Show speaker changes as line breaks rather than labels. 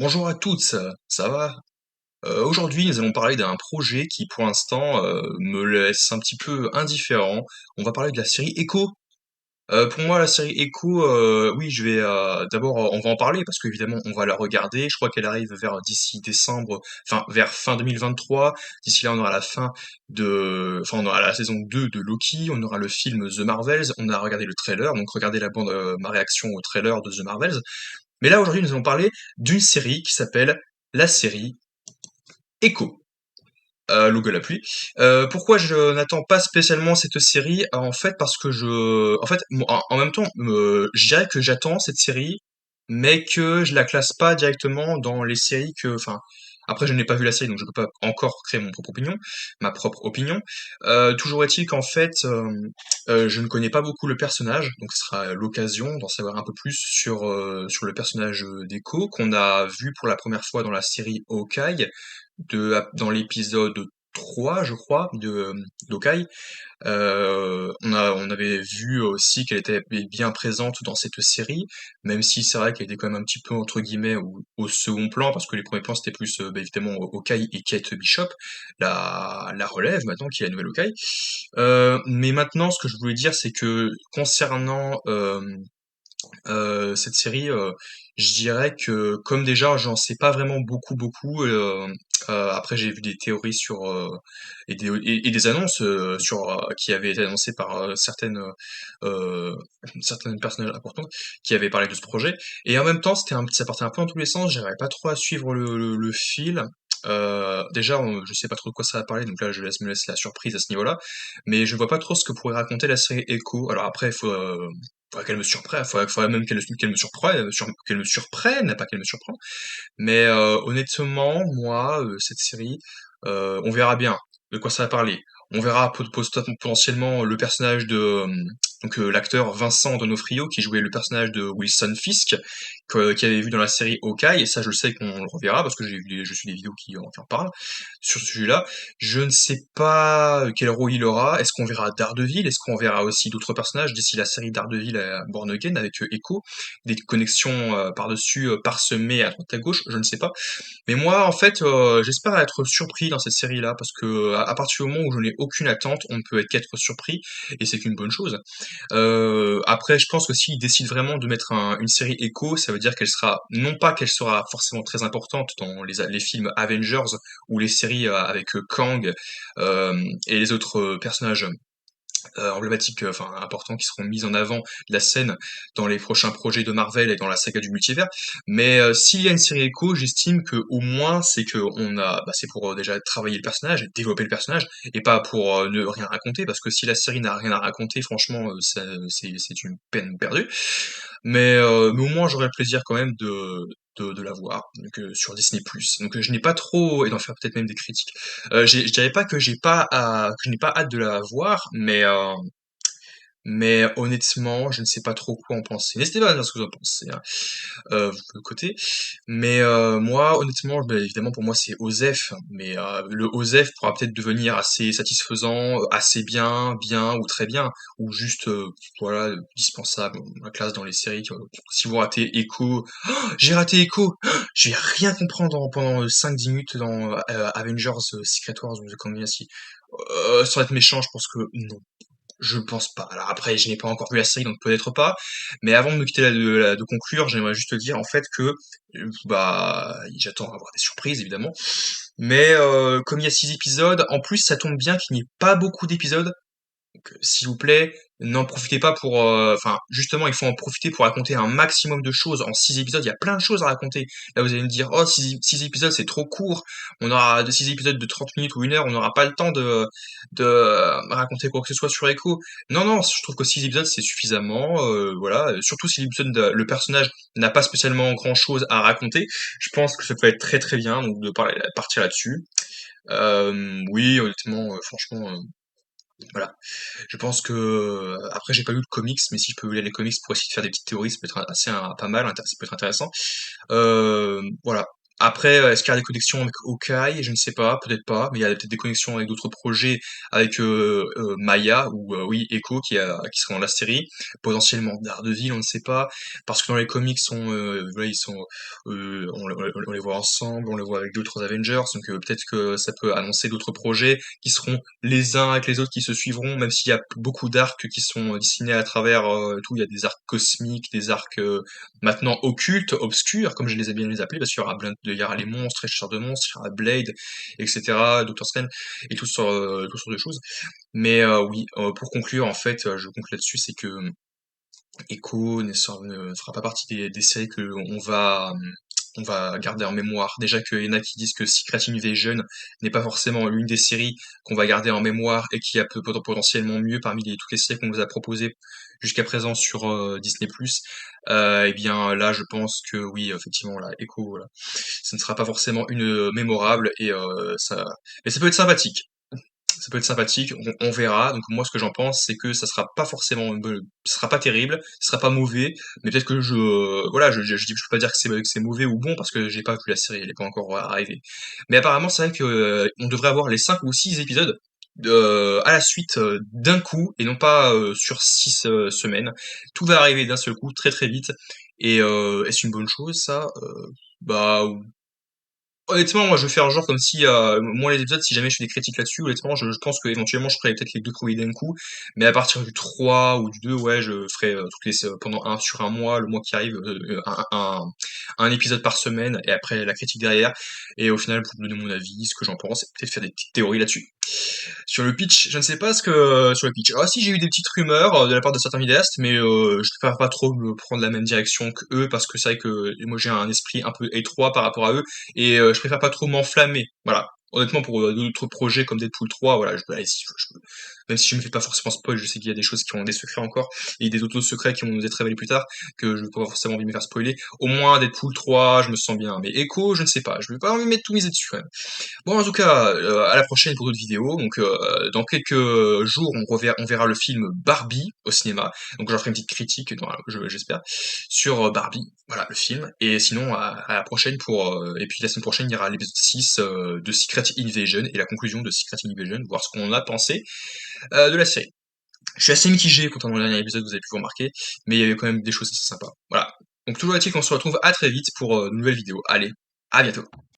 Bonjour à toutes, ça va? Aujourd'hui, nous allons parler d'un projet qui, pour l'instant, me laisse un petit peu indifférent. On va parler de la série Echo. Pour moi, la série Echo, oui, je vais, d'abord, on va en parler parce qu'évidemment, on va la regarder. Je crois qu'elle arrive vers d'ici décembre, enfin, vers fin 2023. D'ici là, on aura la fin on aura la saison 2 de Loki, on aura le film The Marvels, on a regardé le trailer, donc regardez la bande, ma réaction au trailer de The Marvels. Mais là, aujourd'hui, nous allons parler d'une série qui s'appelle la série Echo. Logo à la pluie. Pourquoi je n'attends pas spécialement cette série? En fait, parce que en fait, en même temps, je dirais que j'attends cette série, mais que je la classe pas directement dans les séries enfin, après je n'ai pas vu la série, donc je peux pas encore créer ma propre opinion. Toujours est-il qu'en fait, je ne connais pas beaucoup le personnage, donc ce sera l'occasion d'en savoir un peu plus sur le personnage d'Echo, qu'on a vu pour la première fois dans la série Hawkeye, dans l'épisode 3, je crois, d'Hawkeye. On avait vu aussi qu'elle était bien présente dans cette série, même si c'est vrai qu'elle était quand même un petit peu entre guillemets au second plan, parce que les premiers plans c'était plus évidemment Hawkeye et Kate Bishop, la relève maintenant qui est la nouvelle Hawkeye. Mais maintenant, ce que je voulais dire, c'est que concernant cette série, je dirais que comme déjà j'en sais pas vraiment beaucoup, après j'ai vu des théories et des annonces qui avaient été annoncées par euh, certaines personnages importantes qui avaient parlé de ce projet. Et en même temps, ça partait un peu dans tous les sens. J'arrivais pas trop à suivre le fil. Déjà, je sais pas trop de quoi ça va parler, donc là me laisse la surprise à ce niveau-là. Mais je vois pas trop ce que pourrait raconter la série Echo. Alors après, il faut faudrait qu'elle me surprenne, faudrait même qu'elle me surprenne, pas qu'elle me surprenne. Mais honnêtement, moi, cette série, on verra bien de quoi ça va parler. On verra potentiellement le personnage l'acteur Vincent D'Onofrio qui jouait le personnage de Wilson Fisk, qui avait vu dans la série Hawkeye, et ça je le sais qu'on le reverra parce que je suis des vidéos qui en parlent sur ce sujet-là. Je ne sais pas quel rôle il aura. Est-ce qu'on verra Daredevil? Est-ce qu'on verra aussi d'autres personnages d'ici la série Daredevil à Born Again avec Echo? Des connexions par-dessus, parsemées à droite à gauche, je ne sais pas. Mais moi, en fait, j'espère être surpris dans cette série-là, parce que à partir du moment où je n'ai aucune attente, on ne peut être qu'être surpris, et c'est qu'une bonne chose. Après, je pense que s'ils décident vraiment de mettre une série Echo, ça veut dire non pas qu'elle sera forcément très importante dans les films Avengers ou les séries avec Kang et les autres personnages emblématiques, enfin importants qui seront mis en avant de la scène dans les prochains projets de Marvel et dans la saga du multivers. Mais s'il y a une série Echo, j'estime que au moins c'est pour déjà travailler le personnage, développer le personnage, et pas pour ne rien raconter, parce que si la série n'a rien à raconter, franchement, c'est une peine perdue. Mais au moins j'aurais le plaisir quand même de la voir donc, sur Disney+. Donc je n'ai pas trop, et d'en faire peut-être même des critiques. Je dirais pas que je n'ai pas hâte de la voir, mais honnêtement, je ne sais pas trop quoi en penser. N'hésitez pas à dire ce que vous en pensez, hein, vous de côté. Mais moi, honnêtement, évidemment, pour moi, c'est OSEF. Mais le OSEF pourra peut-être devenir assez satisfaisant, assez bien ou très bien, ou juste, voilà, dispensable. On la classe dans les séries. Si vous ratez Echo, j'ai raté Echo, je vais rien comprendre pendant 5-10 minutes dans Avengers Secret Wars ou The Kang Dynasty. Sans être méchant, je pense que non. Je pense pas. Alors après, je n'ai pas encore vu la série, donc peut-être pas. Mais avant de me quitter de conclure, j'aimerais juste te dire en fait que j'attends à avoir des surprises évidemment. Mais comme il y a 6 épisodes, en plus ça tombe bien qu'il n'y ait pas beaucoup d'épisodes. Donc, s'il vous plaît, n'en profitez pas enfin, justement, il faut en profiter pour raconter un maximum de choses. En 6 épisodes, il y a plein de choses à raconter. Là, vous allez me dire, oh, six épisodes, c'est trop court. On aura 6 épisodes de 30 minutes ou 1 heure, on n'aura pas le temps de raconter quoi que ce soit sur Echo. Non, non, je trouve que 6 épisodes, c'est suffisamment. Voilà. Surtout si le personnage n'a pas spécialement grand-chose à raconter. Je pense que ça peut être très très bien, donc de partir là-dessus. Oui, honnêtement, franchement, voilà. Je pense que après j'ai pas lu de comics, mais si je peux lire les comics pour essayer de faire des petites théories, ça peut être pas mal, ça peut être intéressant. Voilà. Après, est-ce qu'il y a des connexions avec Hawkeye? Je ne sais pas, peut-être pas, mais il y a peut-être des connexions avec d'autres projets, avec Maya ou oui, Echo qui sont dans la série, potentiellement Daredevil, on ne sait pas, parce que dans les comics, voilà, on les voit ensemble, on les voit avec d'autres Avengers, donc peut-être que ça peut annoncer d'autres projets qui seront les uns avec les autres qui se suivront, même s'il y a beaucoup d'arcs qui sont dessinés à travers tout, il y a des arcs cosmiques, des arcs maintenant occultes, obscurs, comme je les ai bien les appeler, parce qu'il y aura il y aura les monstres, les chasseurs de monstres, il y aura Blade, etc., Doctor Strange, et tout sortes de choses. Mais oui, pour conclure, en fait, je conclue là-dessus, c'est que Echo ne fera pas partie des séries que on va garder en mémoire. Déjà qu'il y en a qui disent que Secret Invasion n'est pas forcément l'une des séries qu'on va garder en mémoire et qui a potentiellement mieux parmi toutes les séries qu'on nous a proposées jusqu'à présent sur Disney+. Eh bien là, je pense que oui, effectivement, là, Echo, voilà, ce ne sera pas forcément une mémorable et mais ça peut être sympathique. Ça peut être sympathique, on verra. Donc moi, ce que j'en pense, c'est que ça sera pas forcément ça sera pas terrible, ça sera pas mauvais, mais peut-être que voilà, je peux pas dire que c'est mauvais ou bon parce que j'ai pas vu la série, elle est pas encore arrivée. Mais apparemment, c'est vrai que on devrait avoir les 5 ou 6 épisodes à la suite d'un coup et non pas sur 6 semaines. Tout va arriver d'un seul coup, très très vite. Et est-ce une bonne chose, ça? Bah honnêtement, moi, je vais faire genre comme si, moi, les épisodes, si jamais je fais des critiques là-dessus, honnêtement, je pense qu'éventuellement, je ferai peut-être les 2 premiers d'un coup, mais à partir du 3 ou du 2, ouais, je ferai, pendant sur un mois, le mois qui arrive, un épisode par semaine et après la critique derrière et au final, pour donner mon avis, ce que j'en pense et peut-être faire des petites théories là-dessus. Sur le pitch, je ne sais pas ce que sur le pitch. Ah si, j'ai eu des petites rumeurs de la part de certains vidéastes, mais je préfère pas trop me prendre la même direction que eux parce que c'est vrai que moi j'ai un esprit un peu étroit par rapport à eux et je préfère pas trop m'enflammer. Voilà. Honnêtement, pour d'autres projets comme Deadpool 3, voilà, allez, si, même si je me fais pas forcément spoil, je sais qu'il y a des choses qui ont des secrets encore et des autres secrets qui vont nous être révélés plus tard que je n'ai pas forcément envie de me faire spoiler. Au moins Deadpool 3, je me sens bien, mais Echo, je ne sais pas, je vais pas envie de mettre tout miser dessus quand même. Bon, en tout cas, à la prochaine pour d'autres vidéos. Donc, dans quelques jours, on verra le film Barbie au cinéma. Donc, j'en ferai une petite critique, j'espère, sur Barbie. Voilà, le film. Et sinon, à la prochaine et puis la semaine prochaine, il y aura l'épisode 6 de Secret Invasion et la conclusion de Secret Invasion, voir ce qu'on a pensé de la série. Je suis assez mitigé concernant le dernier épisode, vous avez pu vous remarquer, mais il y avait quand même des choses assez sympas. Voilà. Donc, toujours est-il qu'on se retrouve à très vite pour de nouvelles vidéos. Allez, à bientôt.